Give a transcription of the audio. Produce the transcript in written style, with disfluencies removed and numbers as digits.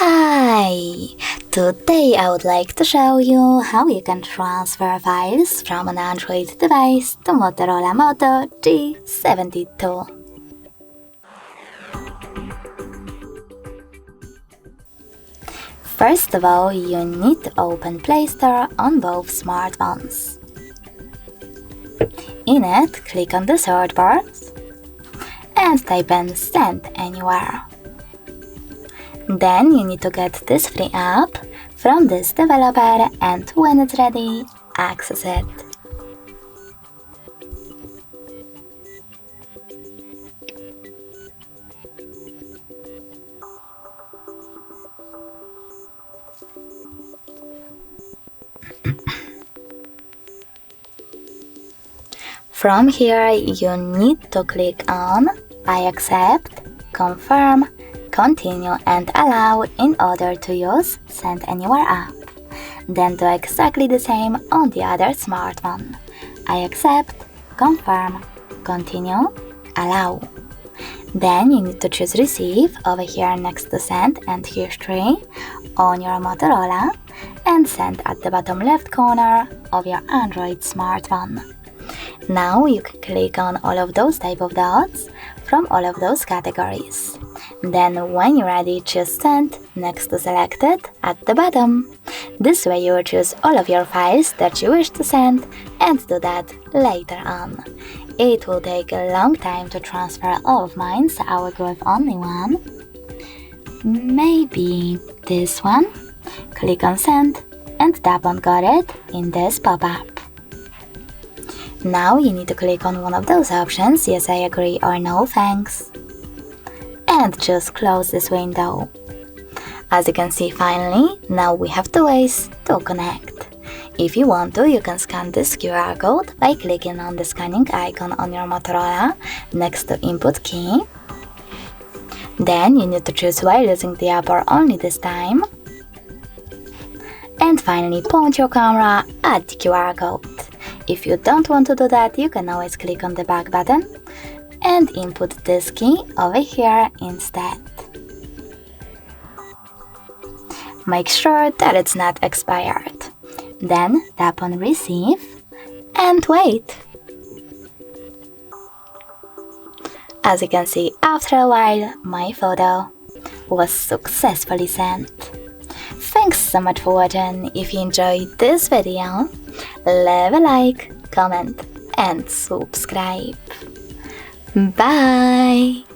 Hi! Today I would like to show you how you can transfer files from an Android device to Motorola Moto G72. First of all, you need to open Play Store on both smartphones. In it, click on the search bar and type in Send Anywhere. Then you need to get this free app from this developer, and when it's ready, access it. From here, you need to click on I accept, confirm, continue and allow in order to use Send Anywhere app. Then do exactly the same on the other smartphone. I accept, confirm, continue, allow. Then you need to choose Receive over here next to Send and History on your Motorola and Send at the bottom left corner of your Android smartphone. Now you can click on all of those type of dots from all of those categories. Then when you're ready, choose Send next to Selected at the bottom. This way you will choose all of your files that you wish to send and do that later on. It will take a long time to transfer all of mine, so I will go with only one. Maybe this one. Click on Send and tap on Got It in this pop-up. Now you need to click on one of those options, yes I agree or no thanks, and just close this window. As you can see, finally, now we have two ways to connect. If you want to, you can scan this QR code by clicking on the scanning icon on your Motorola next to input key. Then you need to choose while using the app or only this time. And finally point your camera at the QR code. If you don't want to do that, you can always click on the back button and input this key over here instead. Make sure that it's not expired. Then tap on Receive and wait. As you can see, after a while, my photo was successfully sent. Thanks so much for watching. If you enjoyed this video, leave a like, comment and subscribe. Bye!